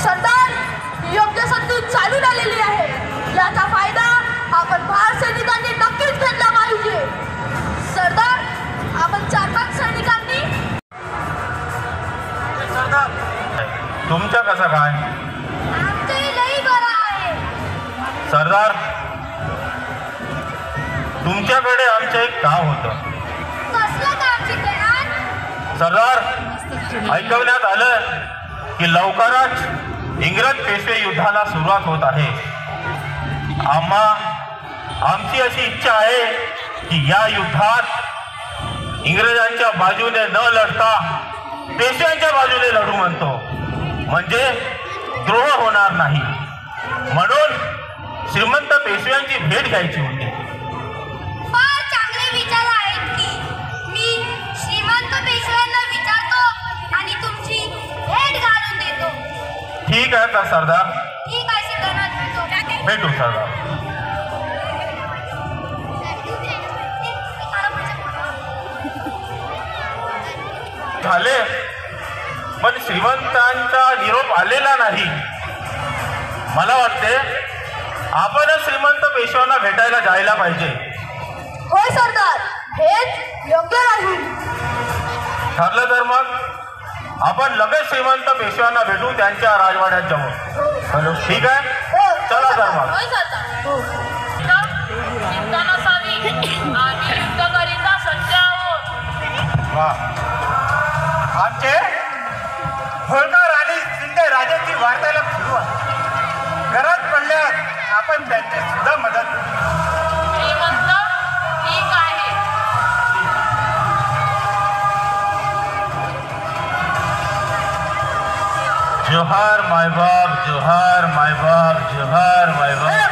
सरदार, योग्य संधी चालून आलेली आहे. याचा फायदा आपण भारत सैनिकांनी नक्कीच घेतला पाहिजे. सरदार, आपण 4-5 सैनिकांनी. सरदार, तुमचं कसं काय? आमचंही लई बरं आहे. सरदार, तुमच्याकडे आमचं एक काम होतं. कसलं काम शिकणार? सरदार, ऐकवण्यात आलं की लवकरच इंग्रज पेशवे युद्धाला सुरुवात होत आहे. आमची अशी इच्छा आहे की या युद्धात इंग्रजांच्या बाजूने न लढता पेशव्यांच्या बाजूने लढू म्हणतो, म्हणजे द्रोह होणार नाही. म्हणून श्रीमंत पेशव्यांची भेट घ्यायची होती. फार चांगले विचार आहेत की मी श्रीमंत पेशव्यांना विचारतो आणि तुमची भेट घालून देतो. ठीक आहे का सरदार? ठीक आहे सिद्धार्थ, भेटू सरदार. झाले, पण श्रीमंतांचा निरोप आलेला नाही. मला वाटते आपणच श्रीमंत पेशव्यांना भेटायला जायला पाहिजे. होय सरदार, हेच योग्य राहील. ठरलं तर मग आपण लगेच श्रीमंत पेशव्यांना भेटू, त्यांच्या राजवाड्यात जाऊ. ठीक आहे, चला तर मग. चिंता नसावी, आम्ही युद्धकरिता सज्ज आहोत. आमचे होळकर आणि शिंदे राजाची वार्ताला सुरुवात. घरात पडल्यास आपण त्यांची सुद्धा मदत. श्रीमंत, ठीक आहे. जोहार मायबाप, जोहार मायबाप, जोहार मायबाप.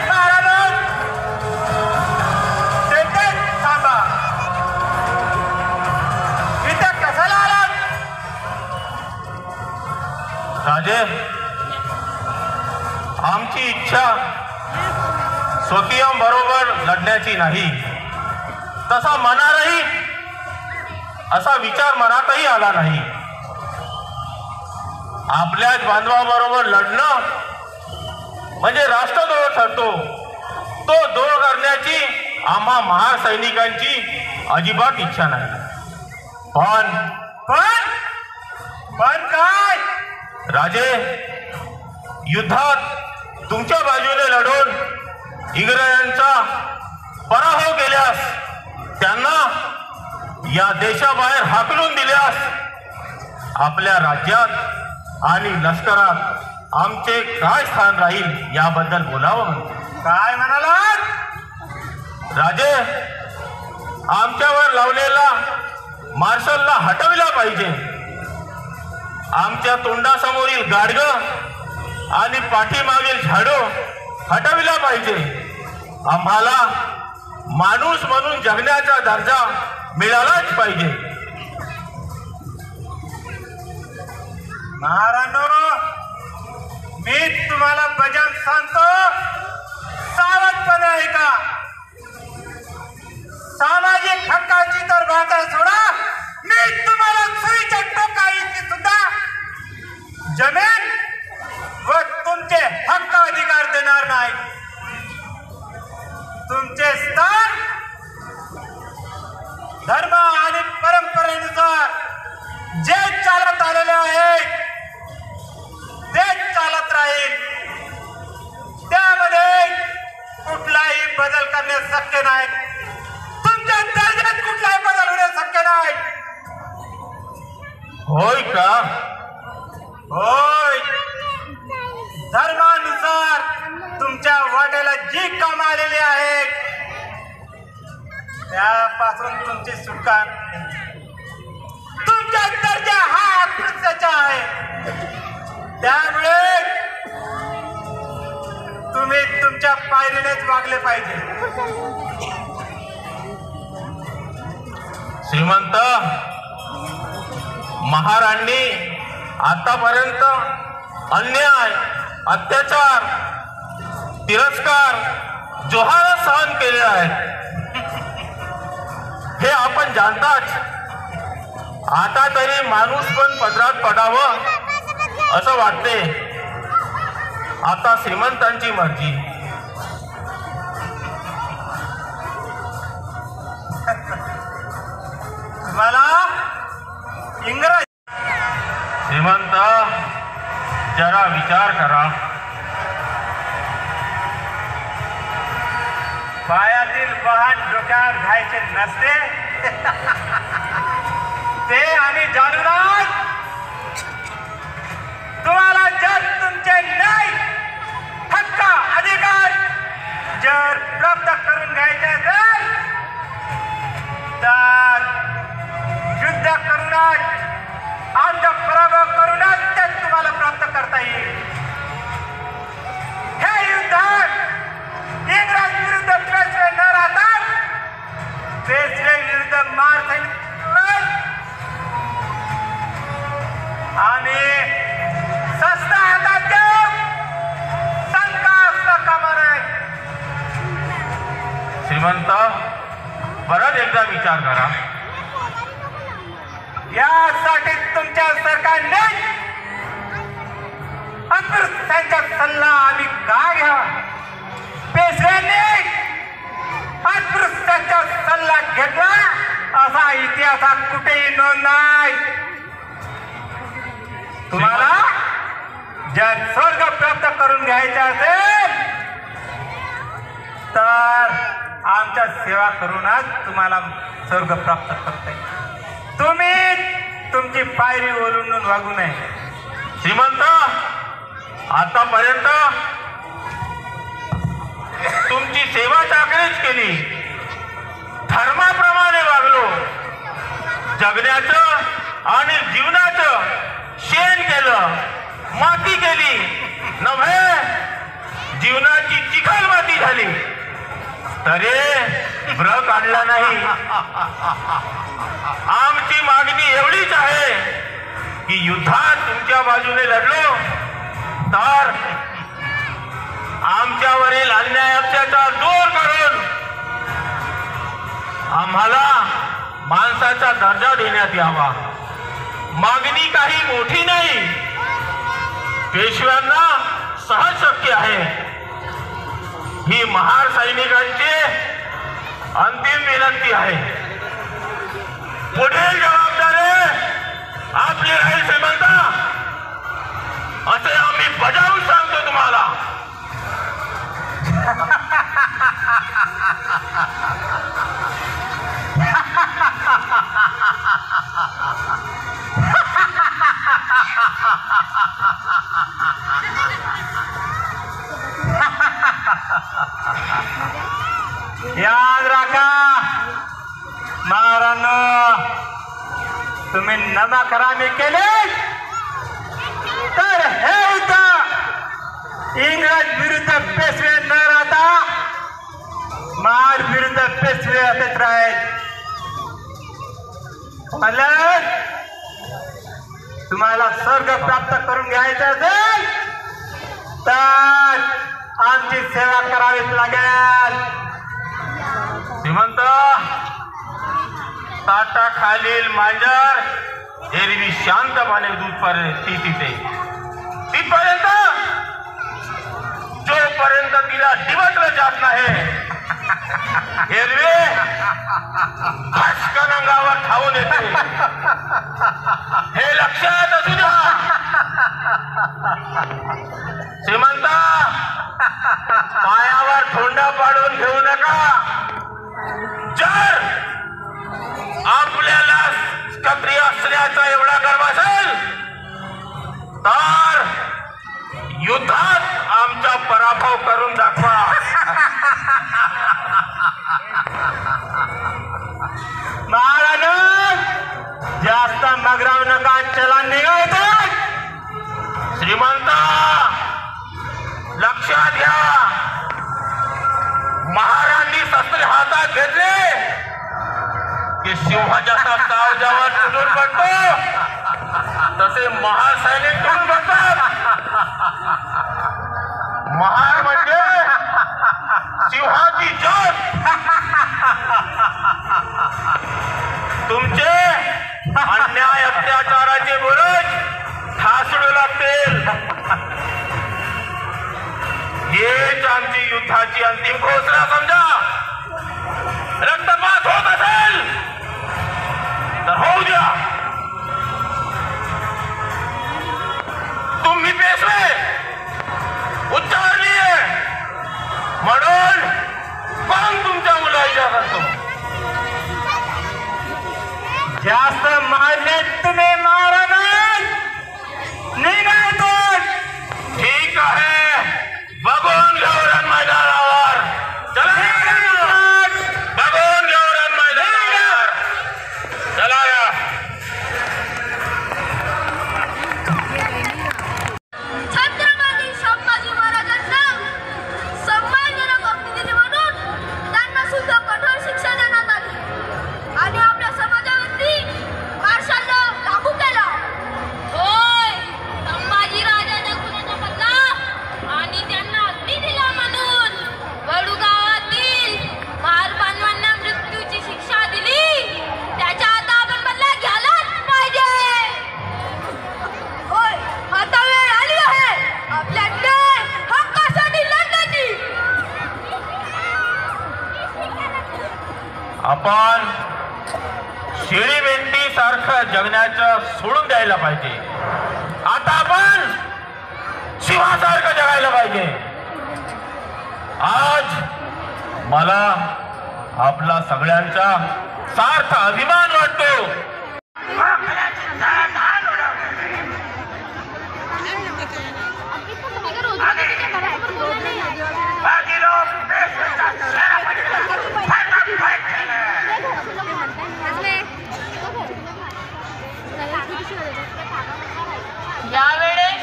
थांबा, इथं कशाला आलात? राजे, आमची इच्छा स्वकीयम बरोबर लढण्याची नाही. तसा मनातही असा विचार मनातही आला नाही. आपल्याच बांधवाबरोबर लढणं म्हणजे राष्ट्रद्रोह ठरतो. तो द्रोह करण्याची आम्हा महासैनिकांची अजिबात इच्छा नाही. पण काय राजे, युद्धात तुमच्या बाजूने लढून इंग्रजांचा पराभव केल्यास, त्यांना या देशाबाहेर हाकलून दिल्यास आपल्या राज्यात आणि लष्करात आमचे काय स्थान राहील याबद्दल बोलावं म्हणते. काय म्हणालात? राजे, आमच्यावर लावलेला मार्शलला हटविला पाहिजे. आमच्या तोंडासमोरील गाडगं आणि पाठीमागील झाडो हटविला पाहिजे. आम्हाला माणूस म्हणून जगण्याचा दर्जा मिळालाच पाहिजे. महाराजांनो, मी तुम्हाला बजान सांगतो, सावधपणे ऐका. सामाजिक हक्काची तर बात आहे सोडा, मी तुम्हाला सुईच्या टोकाईची सुद्धा जमीन व तुमचे हक्क अधिकार देणार नाही. तुमचे स्थान धर्म आणि परंपरेनुसार जे चालत आलेले आहे तेच चालत राहील. त्यामध्ये कुठलाही बदल करणे शक्य नाही. तुमच्या दर्जात कुठलाही बदल होणे शक्य नाही. होय का? होय. धर्मानुसार तुमच्या वाट्याला जी काम आलेली आहेत त्यापासून तुमची सुटका. तुमचा दर्जा हा अस्पृश्याचा आहे. त्यामुळे तुम्ही तुमच्या पायरीनेच वागले पाहिजे. श्रीमंत, महाराणी आतापर्यंत अन्याय, अत्याचार, तिरस्कार, जोहार सहन केले आहेत. हे आपण जाणताच. आता तरी माणूस पण पदरात पडावं असं वाटते. आता श्रीमंतांची मर्जी. मला इंग्रज श्रीमंत, जरा विचार करा. पायातील वाहन डोक्यावर घ्यायचे नसते. ते आणि जानुराज, तुम्हाला जर तुमचे न्याय, हक्क, अधिकार जर प्राप्त करून घ्यायचे असेल तर युद्ध करूनच, आमचा पराभव करूनच ते तुम्हाला प्राप्त करता येईल. हे युद्ध इंग्रज विरुद्ध पेशवे न राहता पेशवे विरुद्ध महार आणि सस्ता हातात घेऊन संघर्ष कामा नये. श्रीमंत, परत एकदा विचार करा. यासाठी तुमच्या सरकारने अस्पृश्यांचा सल्ला आम्ही का घ्यावा? पेशव्यांनी अस्पृश्यांचा सल्ला घेतला असा इतिहासात कुठेही नोंद नाही. तुम्हाला जर स्वर्ग प्राप्त करून घ्यायचा असेल तर आमच्या सेवा करूनच तुम्हाला स्वर्ग प्राप्त करता येईल. तुम्ही तुमची पायरी ओलांडून वागू नये. श्रीमंत, आतापर्यंत तुमची सेवा चाकरीच केली, धर्माप्रमाणे वागलो, जगण्याचं आणि जीवनाचं शेण केलं, माती केली नव्हे, जीवनाची चिखल माती झाली तरी भ्र काढला नाही. आमची मागणी एवढीच आहे की युद्धात तुमच्या बाजूने लढलो तर आमच्यावरील अन्याय अत्याचार दूर करून आम्हाला माणसाचा दर्जा देण्यात यावा. मागणी काही मोठी नाही, पेशव्यांना सहज शक्य आहे. ही महार सैनिकांची अंतिम विनंती आहे. पुढील जबाबदारी आपली राहील श्रीमंत, असे आम्ही बजावून सांगतो तुम्हाला. याद राखा महारानो, तुम्ही नमकरामी केले तर हे युद्ध इंग्रज विरुद्ध पेशवे न राहता महार विरुद्ध पेशवे असेच राहील. तुम्हाला स्वर्ग प्राप्त करून घ्यायचं असेल तर आमची सेवा करावीच लागेल. श्रीमंत, ताटाखालील मांजर एरवी शांतपणे दूध पिते, तिथपर्यंत जोपर्यंत तिला डिवटलं जात नाही एरवी भाषकन अंगावर धावून येते. हे लक्षात असू द्या. श्रीमंत, पायावर थोंडा पाडून घेऊ नका. जर आपल्याला क्षत्रिय असण्याचा एवढा गर्व असेल तर युद्धात आमचा पराभव करून दाखवा. महाराज, जास्त मगराव नका, चला निघायचं. श्रीमंत, लक्षात घ्या, महाराजांनी शस्त्र हातात घेतले की सिंहाच्या सावजावर तुटून पडतो तसे महासैनिक तुटून पडतात. महार म्हणजे सिंहाची ज्योत. तुमचे अन्याय अत्याचाराचे बुरुज ठासडू लागतील. अंतिम घोषणा समजा. रक्तपात होत असेल तर होऊ द्या. तुम्ही पेशवे उच्चारली आहे म्हणून मग तुमच्या मुलाच्या करतो. जास्त मारले तुम्ही मारा नाही. निघायतो. ठीक आहे, बघून घेऊ रण मैदानावर. चला बघून घेऊ रण मैदानावर. चला या. छत्रपती संभाजी महाराजांना सन्मानजनक अग्निदिनी म्हणून त्यांना सुद्धा कठोर शिक्षा देण्यात आली आणि आपल्या समाजावरती मार्शल लॉ लागू केला. होय, संभाजी राजाच्या गुन्ह्याचा बदला आणि त्यांना अग्नी दिला म्हणून वडू गावातील महारबांना मृत्यूची शिक्षा दिली. त्याच्या आता आपण बदला घ्यायलाच पाहिजे. होय, आता वेळ आली आहे आपल्या न्याय हक्कासाठी लढण्याची. आपण शेळी मेंढी सारखं जगण्याचं सोडून द्यायला पाहिजे. आता आपण शिवासारखं जगायला पाहिजे. आज मला आपला सगळ्यांचा सार्थ अभिमान वाटतो. यावेळेस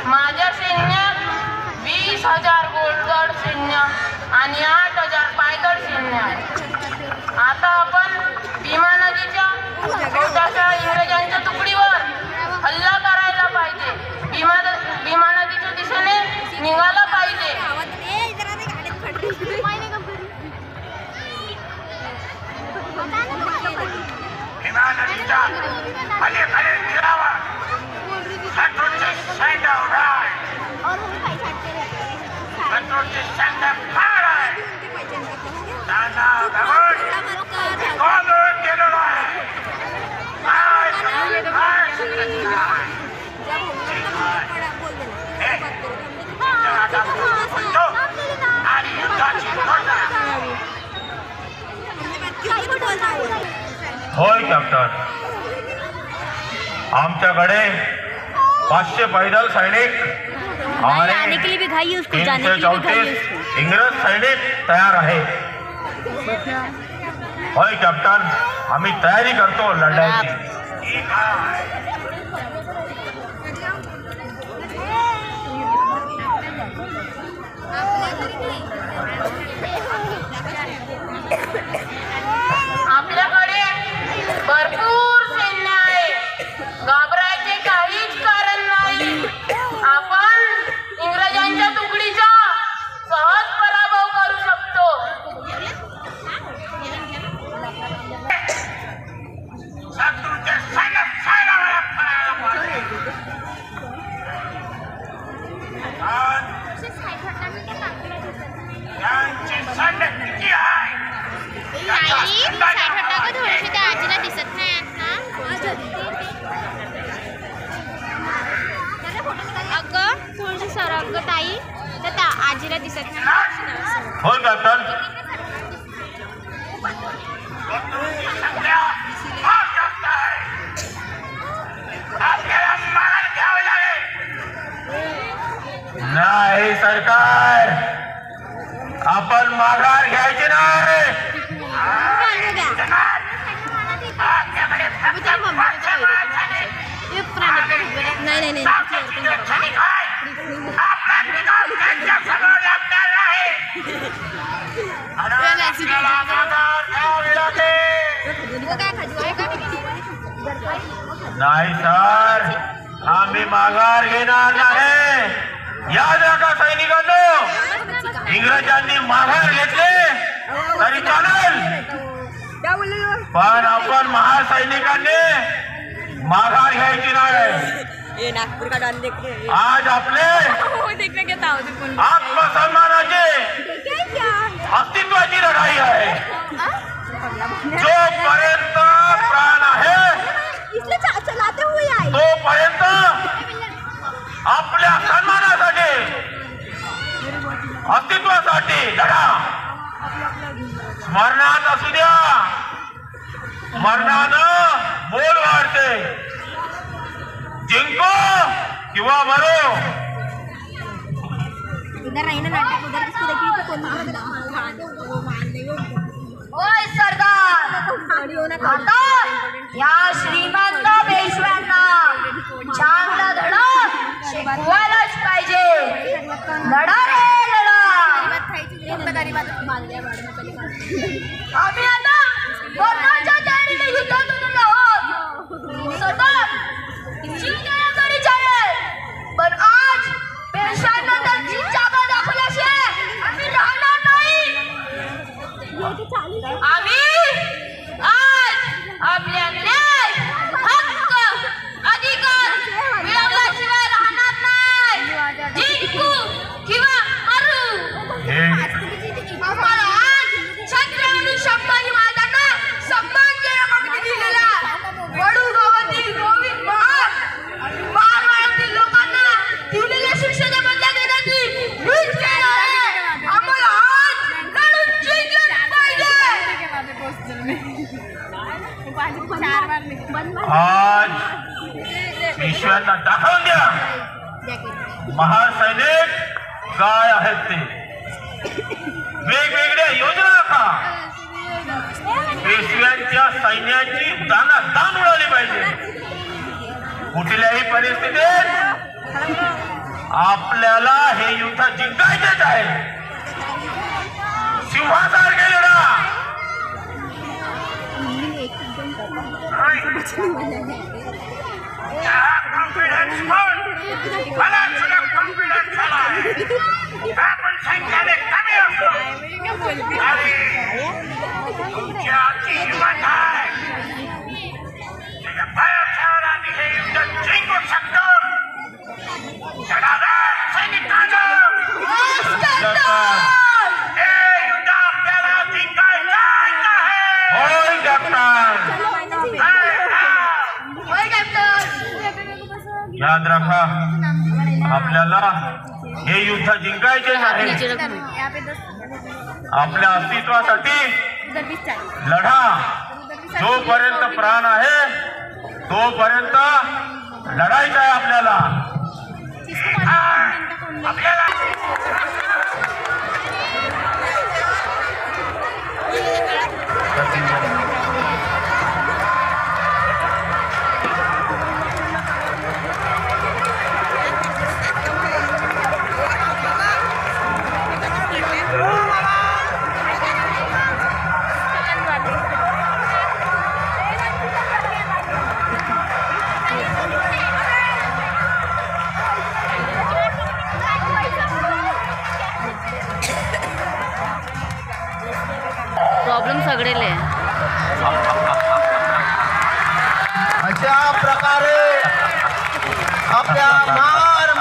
माझ्या सैन्यात 20,000 घोडदळ सैन्य आणि 8,000 पायदळ सैन्य आहे. आता आपण भीमा नदीच्या छोट्याशा इंग्रजांच्या तुकडीवर हल्ला करायला पाहिजे. भीमा नदीच्या दिशेने निघाला पाहिजे. भीमा नदीच्या अलीकडे गिरावा शत्रूचे सैन्य उभे आहे. शत्रूचे सैन्य फार आहे. त्यांना धरून गोंधळून गेलेलो आहे. काय संघटना आहे. आता बोलतो आणि युद्धाची घोषणा. होय कॅप्टन, आमच्याकडे 500 पैदल सैनिक आणि 334 इंग्रज सैनिक तयार आहे. होय कॅप्टन, आम्ही तयारी करतो लढण्याची. आपल्याकडे भरपूर सैन्य आहे. घाबरायचे काहीच कारण नाही. आपण इंग्रजांच्या तुकडीचा सहज पराभव करू शकतो. शत्रूचे सैन्य फायला त्यांचे सैन्य किती आहे. थोडीशी त्या आजीला दिसत नाही अगं, थोडीशी सरग ताई, तर त्या आजीला दिसत नाही. हो कॅप्टन. नाही सरकार, आपण माघार घ्यायची नाही. नाही सर, आम्ही माघार घेणार नाही. या का सैनिकांनो, इंग्रजांनी माघार घेतले तरी चालेल, पण आपण महासैनिकांनी माघार घ्यायची नाही. ये नागपुर का डॉन देख रहे आज आपले हो देखने के ताव दे कोण आत्मसन्मानाची अस्तित्वाची लढाई आहे. जोपर्यंत प्राण आहे चलाते हुए आई तोपर्यंत आपल्या सन्मानासाठी अस्तित्वासाठी लढा. स्मरणात असू द्या, मरणानं मोल वाढते. जिंको किंवा मरो. इधर नहीं ना नाटक उधर किसको देखी तो होय सरदार, आता या श्रीमंत पेशव्यांना चांगला धडा शिकवायलाच पाहिजे. लढा रे लढा. आम्ही आता कोणाच्या तयारीने युद्धात उतरलो आहोत. सरदार, शिवसेनेकडे आहे, पण आज पेशव्यांना त्यांची जागा दाखवल्याशिवाय आम्ही राहणार नाही. आम्ही आज आपल्या न्याय, हक्क, अधिकार मिळवल्याशिवाय राहणार नाही. जिंकू किंवा मरू. आम्हाला आज छत्र आणि शंभरी महाराजांना सन्मान देण्यामागे दिलेला वडू गावातील गोविंद महार आणि महाराष्ट्रातील लोकांना दिलेल्या शिक्षेच्या बदला देण्याची हीच वेळ आहे. आम्हाला आज लढून जिंकलंच पाहिजे. आज पेशव्यांना दाखवून द्या महासैनिक काय आहेत ते. वेगवेगळ्या योजना आखा. पेशव्यांच्या सैन्याची दान उडाली पाहिजे. कुठल्याही परिस्थितीत आपल्याला हे युद्ध जिंकायचेच आहे. सिंहासारखे लढा. कॉन्फिडन्स मला सुद्धा कॉन्फिडन्स झाला. आपण संख्याने कमी असतो तुमची आजची हिंमत आहे. त्याच्या पायात ठेवून आम्ही हे युद्ध जिंकू शकतो. सैनिकांनो, हे युद्ध आपल्याला जिंकायचं आहे. होय कॅप्टन. होय कॅप्टन. याद राखा, आपल्याला हे युद्ध जिंकायचे आहे. आपल्या अस्तित्वासाठी लढा. जोपर्यंत प्राण आहे तोपर्यंत लढायचं आहे आपल्याला. प्रॉब्लेम सगळेले अशा प्रकारे आपल्या महार